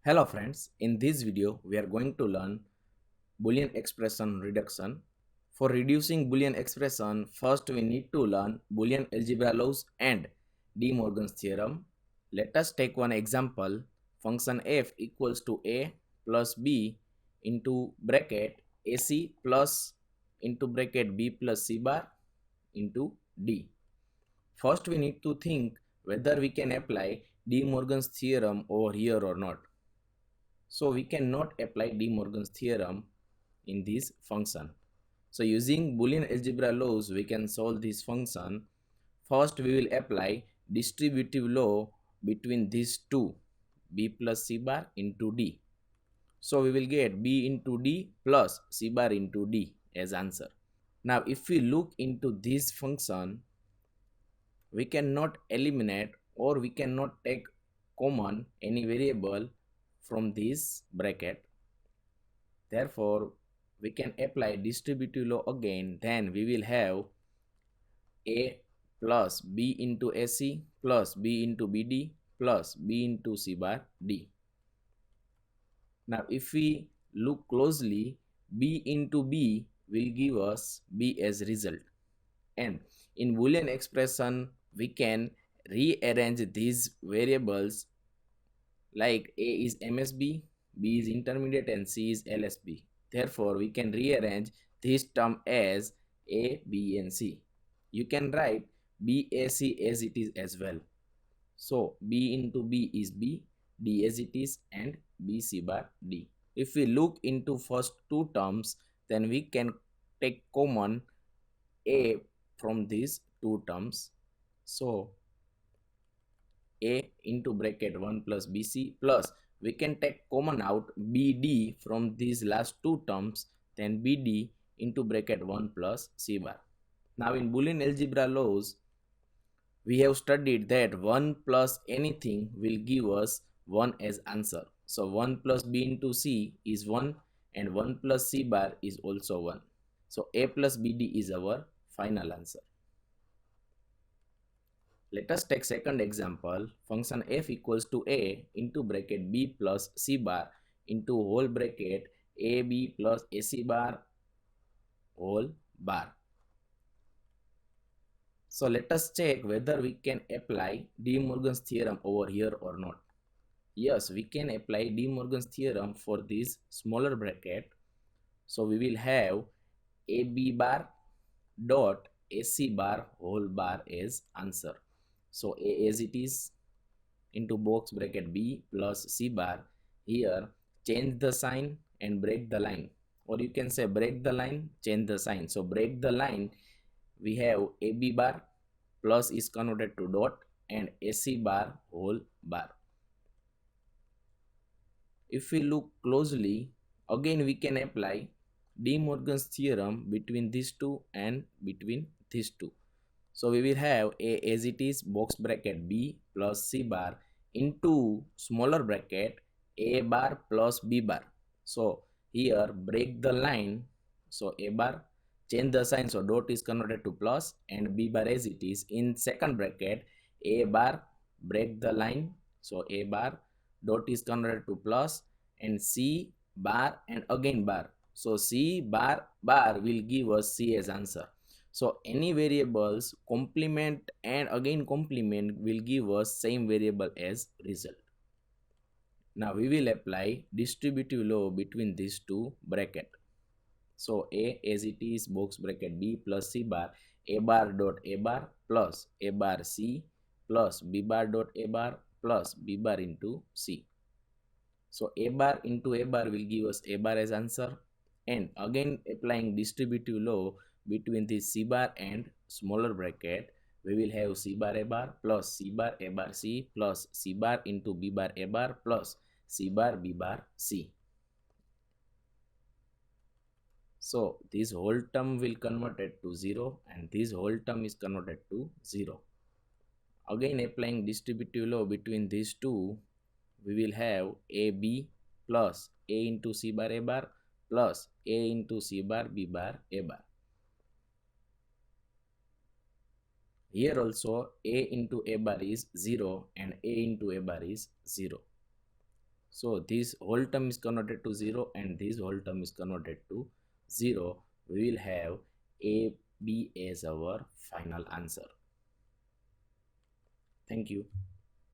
Hello friends, in this video we are going to learn Boolean expression reduction. For reducing Boolean expression, first we need to learn Boolean algebra laws and De Morgan's theorem. Let us take one example. Function f equals to a plus b into bracket ac plus into bracket b plus c bar into d. First we need to think whether we can apply De Morgan's theorem over here or not. So we cannot apply De Morgan's theorem in this function. So using Boolean algebra laws, we can solve this function. First, we will apply distributive law between these two, b plus c bar into d. So we will get b into d plus c bar into d as answer. Now, if we look into this function, we cannot eliminate or we cannot take common any variable from this bracket. Therefore, we can apply distributive law again. Then we will have a plus b into ac plus b into bd plus b into c bar d. Now, if we look closely, b into b will give us b as result. And in Boolean expression, we can rearrange these variables like a is MSB, B is intermediate and C is LSB. Therefore, we can rearrange this term as A, B and C. You can write BAC as it is as well. So, B into B is B, D as it is and BC bar D. If we look into first two terms, then we can take common A from these two terms. So, a into bracket 1 plus bc plus we can take common out bd from these last two terms, then bd into bracket 1 plus c bar. Now in Boolean algebra laws, we have studied that 1 plus anything will give us 1 as answer. So 1 plus b into c is 1 and 1 plus c bar is also 1. So a plus bd is our final answer. Let us take second example. Function f equals to a into bracket b plus c bar into whole bracket ab plus ac bar whole bar. So let us check whether we can apply De Morgan's theorem over here or not. Yes, we can apply De Morgan's theorem for this smaller bracket. So we will have ab bar dot ac bar whole bar as answer. So a as it is into box bracket b plus c bar. Here change the sign and break the line, or you can say break the line, change the sign. So break the line, we have ab bar plus is converted to dot and ac bar whole bar. If we look closely, again we can apply De Morgan's theorem between these two and between these two. So we will have a as it is box bracket b plus c bar into smaller bracket a bar plus b bar. So here break the line. So a bar, change the sign, so dot is converted to plus and b bar as it is in second bracket a bar, break the line. So a bar dot is converted to plus and c bar and again bar. So c bar bar will give us c as answer. So any variables complement and again complement will give us same variable as result. Now we will apply distributive law between these two bracket. So a as it is box bracket b plus c bar, a bar dot a bar plus a bar c plus b bar dot a bar plus b bar into c. So a bar into a bar will give us a bar as answer, and again applying distributive law between the c bar and smaller bracket, we will have c bar a bar plus c bar a bar c plus c bar into b bar a bar plus c bar b bar c. So this whole term will converted to 0 and this whole term is converted to 0. Again applying distributive law between these two, we will have ab plus a into c bar a bar plus a into c bar b bar a bar. Here also a into a bar is 0 and a into a bar is 0. So this whole term is converted to 0 and this whole term is converted to 0. We will have A, B as our final answer. Thank you.